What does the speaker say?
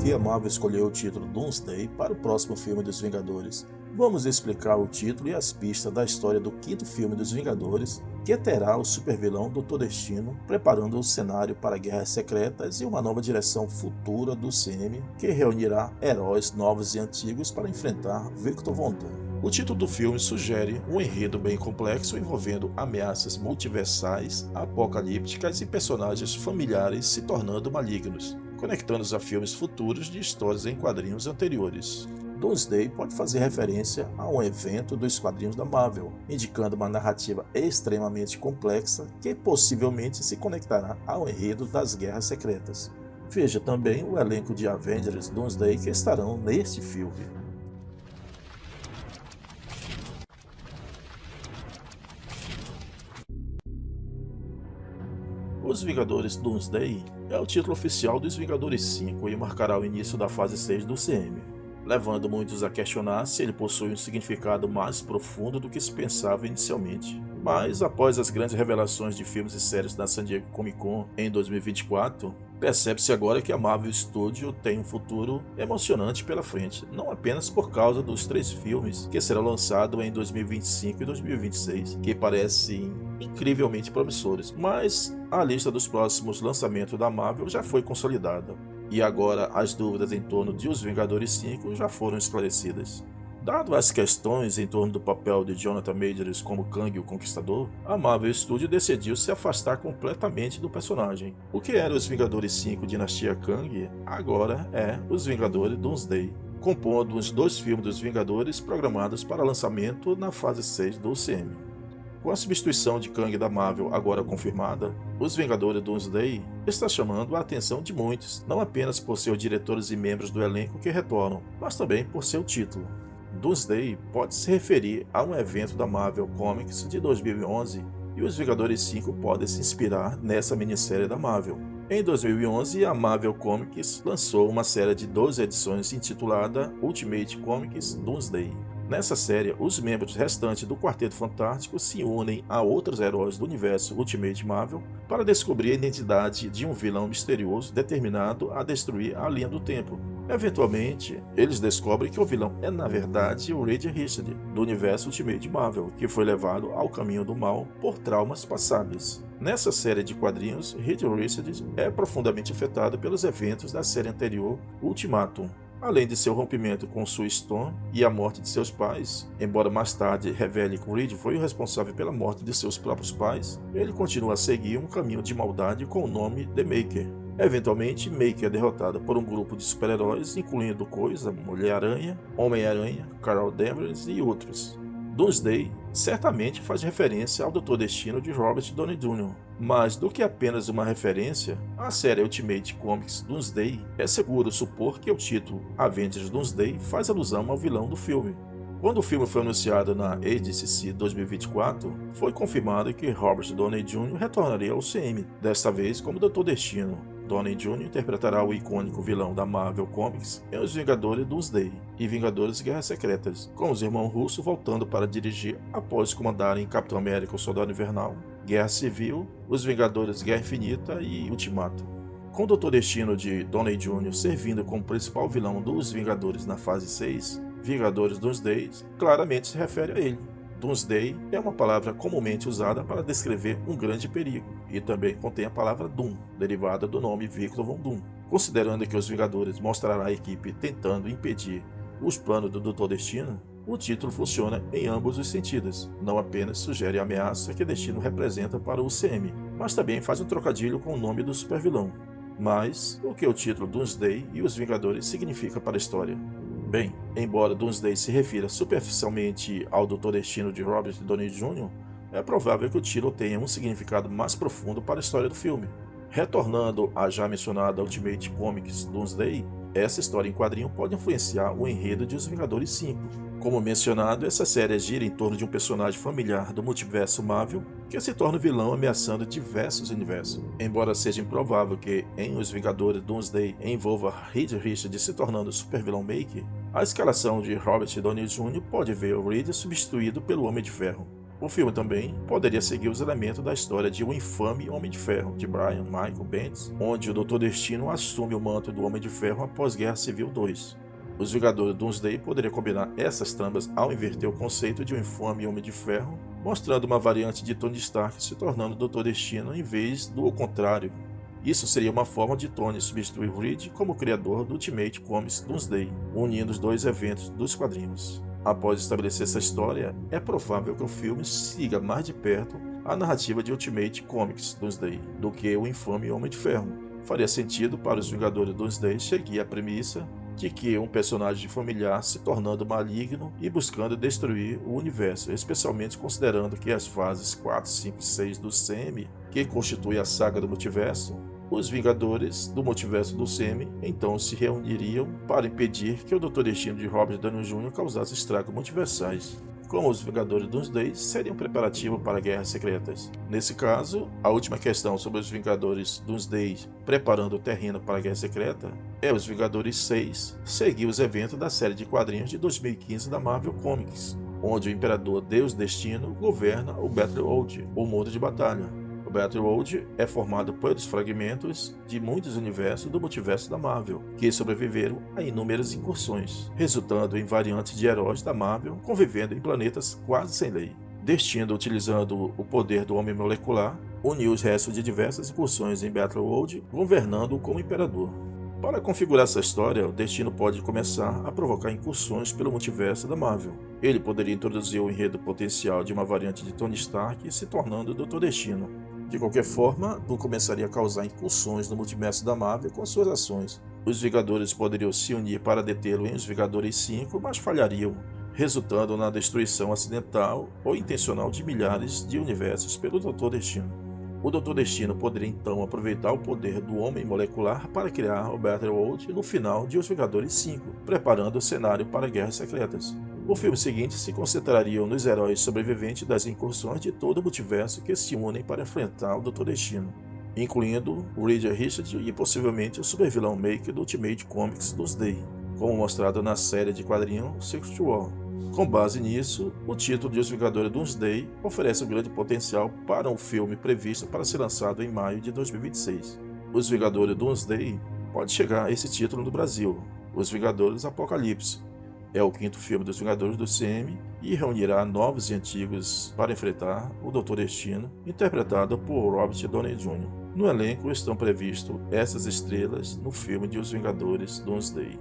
que a Marvel escolheu o título Doomsday para o próximo filme dos Vingadores? Vamos explicar o título e as pistas da história do quinto filme dos Vingadores, que terá o supervilão Doutor Destino preparando o cenário para guerras secretas e uma nova direção futura do CM, que reunirá heróis novos e antigos para enfrentar Victor Von Doom. O título do filme sugere um enredo bem complexo envolvendo ameaças multiversais, apocalípticas e personagens familiares se tornando malignos, conectando-os a filmes futuros de histórias em quadrinhos anteriores. Doomsday pode fazer referência a um evento dos quadrinhos da Marvel, indicando uma narrativa extremamente complexa que possivelmente se conectará ao enredo das Guerras Secretas. Veja também o elenco de Avengers Doomsday que estarão neste filme. Os Vingadores Doomsday é o título oficial dos Vingadores 5 e marcará o início da fase 6 do CM, levando muitos a questionar se ele possui um significado mais profundo do que se pensava inicialmente. Mas, após as grandes revelações de filmes e séries da San Diego Comic Con em 2024, percebe-se agora que a Marvel Studios tem um futuro emocionante pela frente, não apenas por causa dos 3 filmes que serão lançados em 2025 e 2026, que parecem incrivelmente promissores, mas a lista dos próximos lançamentos da Marvel já foi consolidada, e agora as dúvidas em torno de Os Vingadores 5 já foram esclarecidas. Dado as questões em torno do papel de Jonathan Majors como Kang o Conquistador, a Marvel Studios decidiu se afastar completamente do personagem. O que era Os Vingadores 5 Dinastia Kang, agora é Os Vingadores Doomsday, compondo os 2 filmes dos Vingadores programados para lançamento na fase 6 do UCM. Com a substituição de Kang da Marvel agora confirmada, Os Vingadores Doomsday está chamando a atenção de muitos, não apenas por seus diretores e membros do elenco que retornam, mas também por seu título. Doomsday pode se referir a um evento da Marvel Comics de 2011 e os Vingadores 5 podem se inspirar nessa minissérie da Marvel. Em 2011, a Marvel Comics lançou uma série de 12 edições intitulada Ultimate Comics Doomsday. Nessa série, os membros restantes do Quarteto Fantástico se unem a outros heróis do universo Ultimate Marvel para descobrir a identidade de um vilão misterioso determinado a destruir a linha do tempo. Eventualmente, eles descobrem que o vilão é na verdade o Reed Richards, do universo Ultimate Marvel, que foi levado ao caminho do mal por traumas passados. Nessa série de quadrinhos, Reed Richards é profundamente afetado pelos eventos da série anterior, Ultimatum. Além de seu rompimento com Sue Storm e a morte de seus pais, embora mais tarde revele que Reed foi o responsável pela morte de seus próprios pais, ele continua a seguir um caminho de maldade com o nome The Maker. Eventualmente, Maker é derrotada por um grupo de super-heróis, incluindo Coisa, Mulher-Aranha, Homem-Aranha, Carol Danvers e outros. Doomsday certamente faz referência ao Doutor Destino de Robert Downey Jr., mas do que apenas uma referência, a série Ultimate Comics Doomsday é seguro supor que o título Avengers Doomsday faz alusão ao vilão do filme. Quando o filme foi anunciado na ADCC 2024, foi confirmado que Robert Downey Jr. retornaria ao CM, desta vez como Doutor Destino. Downey Jr. interpretará o icônico vilão da Marvel Comics em Os Vingadores Doomsday e Vingadores Guerras Secretas, com os irmãos Russo voltando para dirigir após comandarem Capitão América o Soldado Invernal, Guerra Civil, Os Vingadores Guerra Infinita e Ultimato. Com o Doutor Destino de Downey Jr. servindo como principal vilão dos Vingadores na fase 6, Vingadores Doomsday claramente se refere a ele. Doomsday é uma palavra comumente usada para descrever um grande perigo, e também contém a palavra Doom, derivada do nome Victor Von Doom. Considerando que os Vingadores mostrará a equipe tentando impedir os planos do Doutor Destino, o título funciona em ambos os sentidos, não apenas sugere a ameaça que Destino representa para o UCM, mas também faz um trocadilho com o nome do supervilão. Mas, o que o título Doomsday e os Vingadores significa para a história? Bem, embora Doomsday se refira superficialmente ao Doutor Destino de Robert Downey Jr., é provável que o título tenha um significado mais profundo para a história do filme. Retornando à já mencionada Ultimate Comics Doomsday, essa história em quadrinho pode influenciar o enredo de Os Vingadores 5. Como mencionado, essa série gira em torno de um personagem familiar do multiverso Marvel que se torna vilão ameaçando diversos universos. Embora seja improvável que em Os Vingadores Doomsday envolva Reed Richards se tornando supervilão Maker, a escalação de Robert Downey Jr. pode ver o Reed substituído pelo Homem de Ferro. O filme também poderia seguir os elementos da história de O Infame Homem de Ferro, de Brian Michael Bendis, onde o Doutor Destino assume o manto do Homem de Ferro após Guerra Civil 2. Os Vingadores Doomsday poderiam combinar essas tramas ao inverter o conceito de um infame Homem de Ferro, mostrando uma variante de Tony Stark se tornando Doutor Destino em vez do contrário. Isso seria uma forma de Tony substituir Reed como criador do Ultimate Comics Doomsday, unindo os dois eventos dos quadrinhos. Após estabelecer essa história, é provável que o filme siga mais de perto a narrativa de Ultimate Comics Doomsday do que o infame Homem de Ferro. Faria sentido para os Vingadores Doomsday seguir a premissa de que um personagem familiar se tornando maligno e buscando destruir o universo, especialmente considerando que as fases 4, 5 e 6 do CM, que constitui a saga do multiverso, os Vingadores do multiverso do CM então se reuniriam para impedir que o Doutor Destino de Robert Downey Jr. causasse estragos multiversais. Como os Vingadores Doomsday seriam preparativo para guerras secretas. Nesse caso, a última questão sobre os Vingadores Doomsday preparando o terreno para a guerra secreta é os Vingadores 6 seguir os eventos da série de quadrinhos de 2015 da Marvel Comics, onde o Imperador Deus Destino governa o Battleworld, o mundo de batalha. O Battleworld é formado pelos fragmentos de muitos universos do multiverso da Marvel, que sobreviveram a inúmeras incursões, resultando em variantes de heróis da Marvel convivendo em planetas quase sem lei. Destino, utilizando o poder do Homem Molecular, uniu os restos de diversas incursões em Battleworld, governando-o como Imperador. Para configurar essa história, o Destino pode começar a provocar incursões pelo multiverso da Marvel. Ele poderia introduzir o enredo potencial de uma variante de Tony Stark se tornando o Doutor Destino. De qualquer forma, Doom começaria a causar incursões no multiverso da Marvel com suas ações. Os Vingadores poderiam se unir para detê-lo em Os Vingadores 5, mas falhariam, resultando na destruição acidental ou intencional de milhares de universos pelo Doutor Destino. O Doutor Destino poderia então aproveitar o poder do Homem Molecular para criar o Battleworld no final de Os Vingadores 5, preparando o cenário para guerras secretas. O filme seguinte se concentraria nos heróis sobreviventes das incursões de todo o multiverso que se unem para enfrentar o Doutor Destino, incluindo o Reed Richards e possivelmente o supervilão Make do Ultimate Comics Doomsday, como mostrado na série de quadrinhos Secret War. Com base nisso, o título de Os Vingadores Doomsday oferece um grande potencial para um filme previsto para ser lançado em maio de 2026. Os Vingadores Doomsday pode chegar a esse título no Brasil, Os Vingadores Apocalipse. É o quinto filme dos Vingadores do CM e reunirá novos e antigos para enfrentar o Doutor Destino, interpretado por Robert Downey Jr. No elenco estão previstos essas estrelas no filme de Os Vingadores Doomsday.